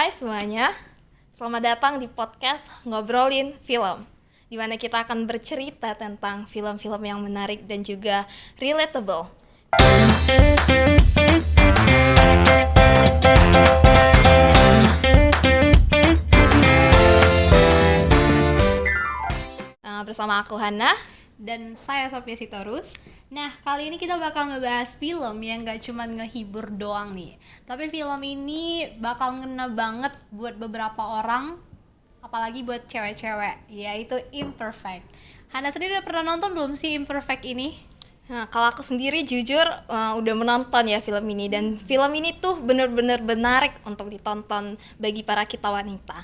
Hai semuanya, selamat datang di podcast Ngobrolin Film, di mana kita akan bercerita tentang film-film yang menarik dan juga relatable. Bersama aku Hana. Dan saya Sophia Sitorus. Nah, kali ini kita bakal ngebahas film yang gak cuma ngehibur doang nih, tapi film ini bakal ngena banget buat beberapa orang, apalagi buat cewek-cewek, yaitu Imperfect. Hana sendiri udah pernah nonton belum sih Imperfect ini? Nah, kalau aku sendiri jujur udah menonton ya film ini, dan film ini tuh bener-bener menarik untuk ditonton bagi para kita wanita.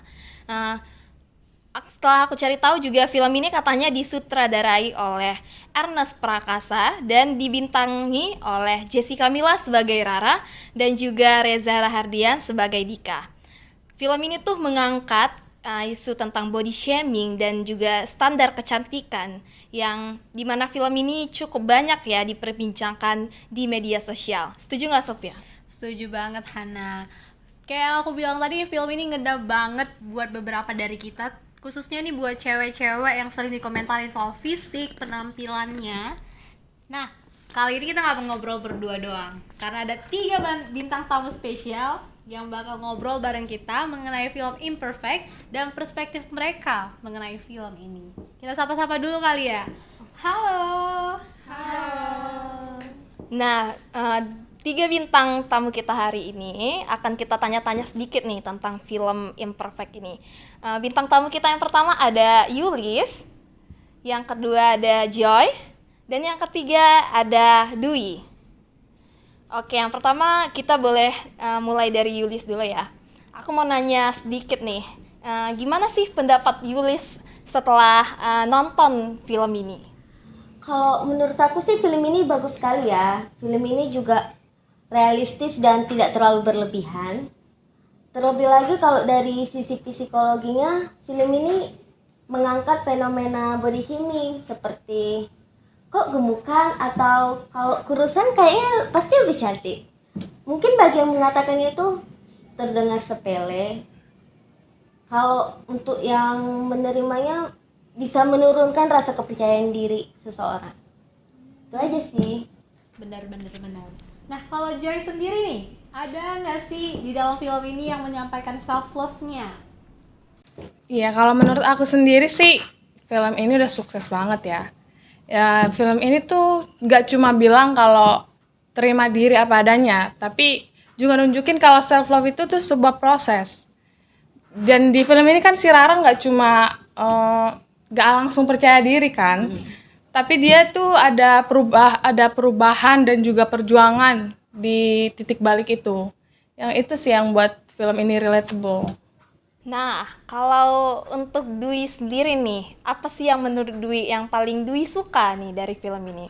Setelah aku cari tahu juga film ini katanya disutradarai oleh Ernest Prakasa dan dibintangi oleh Jessica Mila sebagai Rara dan juga Reza Rahardian sebagai Dika. Film ini tuh mengangkat isu tentang body shaming dan juga standar kecantikan yang dimana film ini cukup banyak ya diperbincangkan di media sosial. Setuju nggak Sophia? Setuju banget Hana. Kayak aku bilang tadi, film ini ngena banget buat beberapa dari kita, khususnya nih buat cewek-cewek yang sering dikomentarin soal fisik, penampilannya. Nah, kali ini kita gak mau ngobrol berdua doang, karena ada 3 bintang tamu spesial yang bakal ngobrol bareng kita mengenai film Imperfect dan perspektif mereka mengenai film ini. Kita sapa-sapa dulu kali ya. Halo. Nah, 3 bintang tamu kita hari ini akan kita tanya-tanya sedikit nih tentang film Imperfect ini. Bintang tamu kita yang pertama ada Yulis, yang kedua ada Joy, dan yang ketiga ada Dwi. Oke, yang pertama kita boleh mulai dari Yulis dulu ya. Aku mau nanya sedikit nih, gimana sih pendapat Yulis setelah nonton film ini? Kalau menurut aku sih film ini bagus sekali ya. Film ini juga realistis dan tidak terlalu berlebihan. Terlebih lagi kalau dari sisi psikologinya, film ini mengangkat fenomena body shaming seperti kok gemukan atau kalau kurusan kayaknya pasti lebih cantik. Mungkin bagi yang mengatakan itu terdengar sepele. Kalau untuk yang menerimanya bisa menurunkan rasa kepercayaan diri seseorang. Itu aja sih. Benar. Nah, kalau Joy sendiri nih, ada nggak sih di dalam film ini yang menyampaikan self-love-nya? Iya, kalau menurut aku sendiri sih, film ini udah sukses banget ya. Ya, film ini tuh nggak cuma bilang kalau terima diri apa adanya, tapi juga nunjukin kalau self-love itu tuh sebuah proses. Dan di film ini kan si Rara nggak cuma nggak langsung percaya diri kan, tapi dia tuh ada perubahan dan juga perjuangan di titik balik itu. Yang itu sih yang buat film ini relatable. Nah, kalau untuk Dwi sendiri nih, apa sih yang menurut Dwi yang paling Dwi suka nih dari film ini?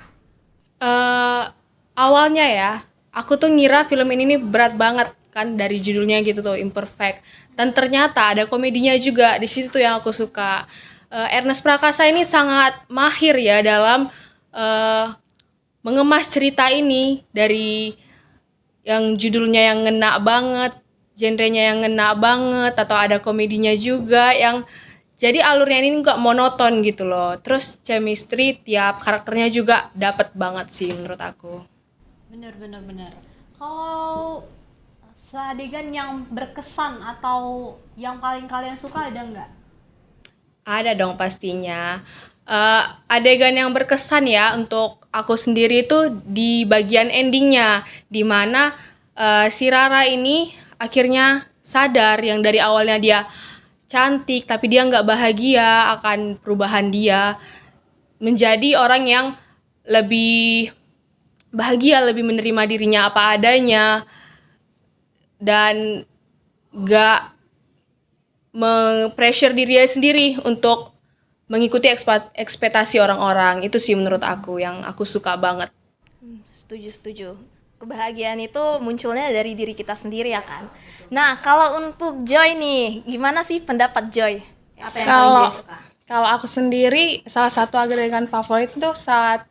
Awalnya ya, aku tuh ngira film ini nih berat banget kan dari judulnya gitu tuh, Imperfect. Dan ternyata ada komedinya juga di situ tuh yang aku suka. Ernest Prakasa ini sangat mahir ya dalam mengemas cerita ini dari yang judulnya yang ngena banget, genrenya yang ngena banget, atau ada komedinya juga yang jadi alurnya ini nggak monoton gitu loh. Terus chemistry tiap karakternya juga dapet banget sih menurut aku. Benar. Kalau seadegan yang berkesan atau yang paling kalian suka ada nggak? Ada dong pastinya. Adegan yang berkesan ya untuk aku sendiri itu di bagian endingnya, di mana si Rara ini akhirnya sadar yang dari awalnya dia cantik tapi dia nggak bahagia akan perubahan dia menjadi orang yang lebih bahagia, lebih menerima dirinya apa adanya dan nggak pressure diri dia sendiri untuk mengikuti ekspektasi orang-orang. Itu sih menurut aku yang aku suka banget. Setuju. Kebahagiaan itu munculnya dari diri kita sendiri ya kan. Nah, kalau untuk Joy nih, gimana sih pendapat Joy? Apa yang paling Joy suka? Kalau aku sendiri, salah satu adegan favorit itu saat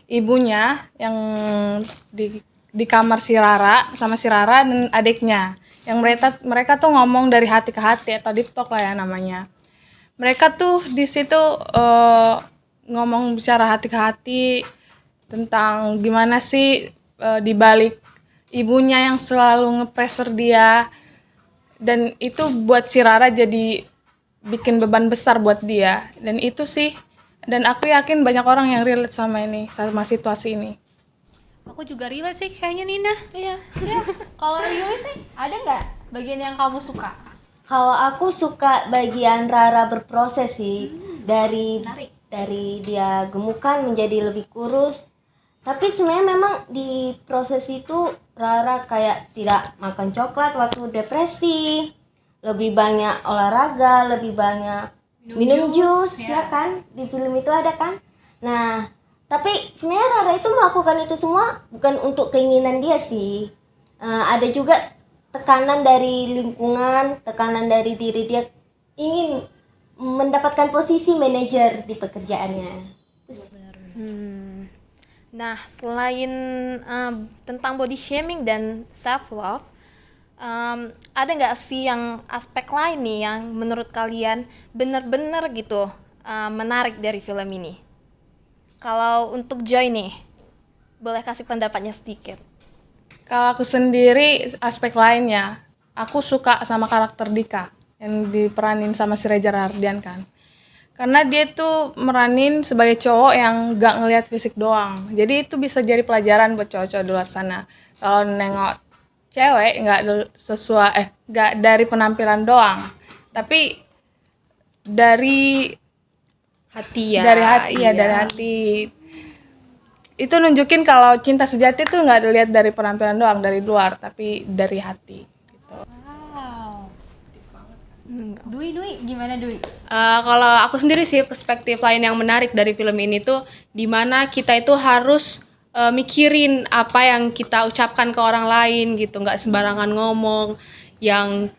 ibunya yang di kamar si Rara sama si Rara dan adiknya. yang mereka tuh ngomong dari hati ke hati atau deep talk lah ya namanya. Mereka tuh di situ ngomong bicara hati ke hati tentang gimana sih di balik ibunya yang selalu nge-pressure dia, dan itu buat si Rara jadi bikin beban besar buat dia. Dan itu sih, dan aku yakin banyak orang yang relate sama situasi ini. Aku juga relate sih kayaknya Nina. Iya. Kalau Yuli sih ada nggak bagian yang kamu suka? Kalau aku suka bagian Rara berproses sih, dari dia gemukan menjadi lebih kurus. Tapi sebenarnya memang di proses itu Rara kayak tidak makan coklat waktu depresi, lebih banyak olahraga, lebih banyak minum jus, ya kan? Di film itu ada kan? Nah, tapi sebenarnya Rara itu melakukan itu semua bukan untuk keinginan dia sih. Ada juga tekanan dari lingkungan, tekanan dari diri dia ingin mendapatkan posisi manajer di pekerjaannya. Nah, selain tentang body shaming dan self love, ada nggak sih yang aspek lain nih yang menurut kalian benar-benar gitu menarik dari film ini? Kalau untuk Joy nih, boleh kasih pendapatnya sedikit. Kalau aku sendiri, aspek lainnya, aku suka sama karakter Dika yang diperanin sama si Reza Rahardian kan. Karena dia tuh meranin sebagai cowok yang gak ngelihat fisik doang. Jadi itu bisa jadi pelajaran buat cowok-cowok di luar sana. Kalau nengok cewek gak dari penampilan doang, tapi dari Hati ya. dari hati iya. dari hati. Itu nunjukin kalau cinta sejati tuh nggak dilihat dari penampilan doang, dari luar, tapi dari hati gitu. Wow. Dwi gimana Dwi? Kalau aku sendiri sih, perspektif lain yang menarik dari film ini tuh dimana kita itu harus mikirin apa yang kita ucapkan ke orang lain gitu, nggak sembarangan ngomong yang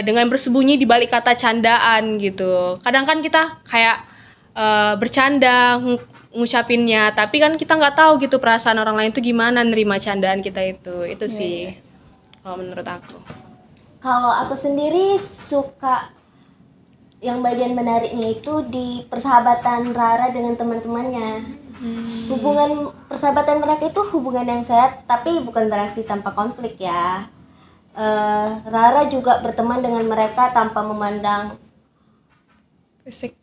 dengan bersembunyi di balik kata candaan gitu. Kadang kan kita kayak bercanda ngucapinnya, tapi kan kita nggak tahu gitu perasaan orang lain tuh gimana nerima candaan kita itu sih kalau menurut aku. Kalau aku sendiri suka yang bagian menariknya itu di persahabatan Rara dengan teman-temannya. Hubungan persahabatan mereka itu hubungan yang sehat, tapi bukan berarti tanpa konflik ya. Rara juga berteman dengan mereka tanpa memandang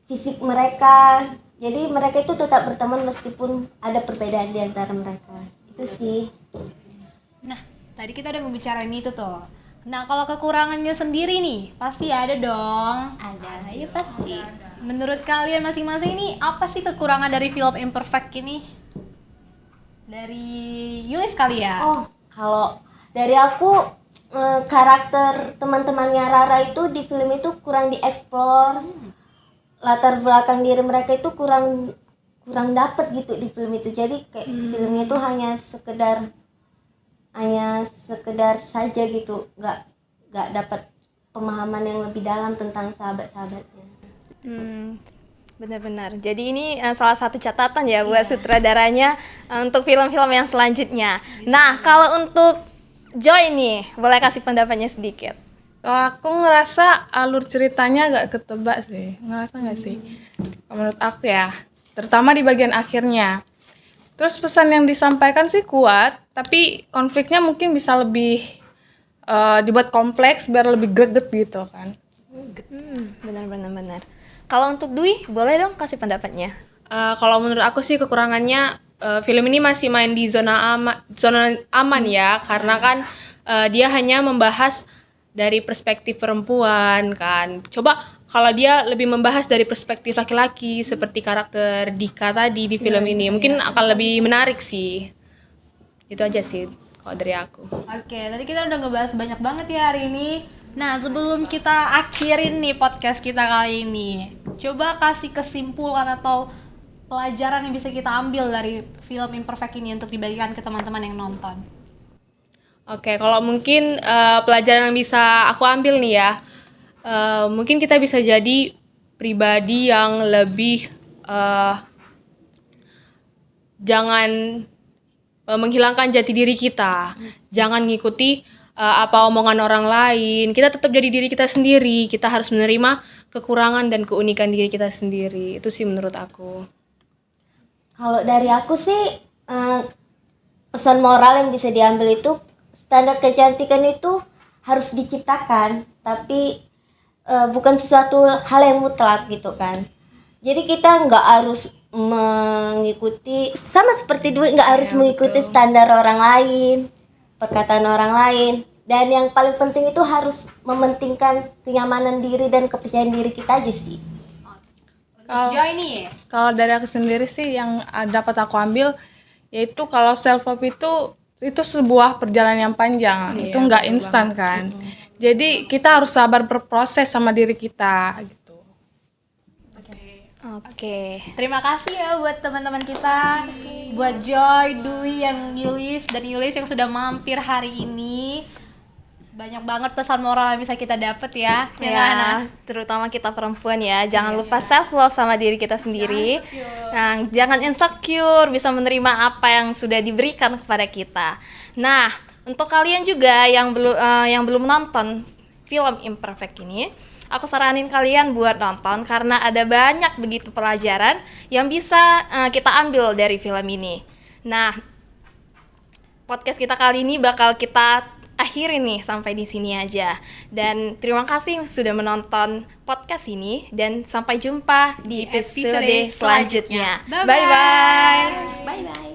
fisik mereka. Jadi mereka itu tetap berteman meskipun ada perbedaan di antara mereka. Itu sih. Nah, tadi kita udah membicarain itu tuh. Nah, kalau kekurangannya sendiri nih, pasti ada dong. Ada, ya pasti. Menurut kalian masing-masing ini apa sih kekurangan dari film Imperfect ini? Dari Yulis kali ya? Oh, kalau dari aku karakter teman-temannya Rara itu di film itu kurang dieksplor. Latar belakang diri mereka itu kurang dapet gitu di film itu. Jadi kayak filmnya itu hanya sekedar saja gitu, nggak dapat pemahaman yang lebih dalam tentang sahabat-sahabatnya. Benar-benar. Jadi ini salah satu catatan ya buat sutradaranya untuk film-film yang selanjutnya. Nah, kalau untuk Joy nih, boleh kasih pendapatnya sedikit. Kalau aku ngerasa alur ceritanya agak ketebak sih, ngerasa nggak sih? Kalau menurut aku ya, terutama di bagian akhirnya. Terus pesan yang disampaikan sih kuat, tapi konfliknya mungkin bisa lebih dibuat kompleks biar lebih greget gitu kan. Benar. Kalau untuk Dwi, boleh dong kasih pendapatnya. Kalau menurut aku sih kekurangannya film ini masih main di zona aman ya, karena kan dia hanya membahas dari perspektif perempuan kan. Coba kalau dia lebih membahas dari perspektif laki-laki seperti karakter Dika tadi di film ini, mungkin akan lebih menarik sih. Itu aja sih kalau dari aku. Oke, tadi kita udah ngebahas banyak banget ya hari ini. Nah, sebelum kita akhirin nih podcast kita kali ini, coba kasih kesimpulan atau pelajaran yang bisa kita ambil dari film Imperfect ini untuk dibagikan ke teman-teman yang nonton. Oke, kalau mungkin pelajaran yang bisa aku ambil nih ya, mungkin kita bisa jadi pribadi yang lebih jangan menghilangkan jati diri kita, jangan ngikuti apa omongan orang lain. Kita tetap jadi diri kita sendiri. Kita harus menerima kekurangan dan keunikan diri kita sendiri. Itu sih menurut aku. Kalau dari aku sih pesan moral yang bisa diambil itu standar kecantikan itu harus diciptakan, tapi bukan sesuatu hal yang mutlak gitu kan. Jadi kita nggak harus mengikuti, sama seperti duit, nggak harus mengikuti standar orang lain, perkataan orang lain. Dan yang paling penting itu harus mementingkan kenyamanan diri dan kepercayaan diri kita aja sih. Untuk Joy nih. Kalau dari aku sendiri sih yang dapat aku ambil yaitu kalau self love itu sebuah perjalanan yang panjang, itu nggak instan kan. Jadi kita harus sabar berproses sama diri kita gitu. Oke. Terima kasih ya buat teman-teman kita, buat Joy, Dwi, yang Yulis dan Yulis yang sudah mampir hari ini. Banyak banget pesan moral yang bisa kita dapat ya. Ya nggak, Hana? Terutama kita perempuan ya, jangan lupa self love sama diri kita sendiri. Nah, jangan insecure, bisa menerima apa yang sudah diberikan kepada kita. Nah, untuk kalian juga yang belum nonton film Imperfect ini, aku saranin kalian buat nonton karena ada banyak begitu pelajaran yang bisa kita ambil dari film ini. Nah, podcast kita kali ini bakal kita akhiri nih sampai di sini aja. Dan terima kasih sudah menonton podcast ini dan sampai jumpa di episode selanjutnya. Bye bye. Bye bye.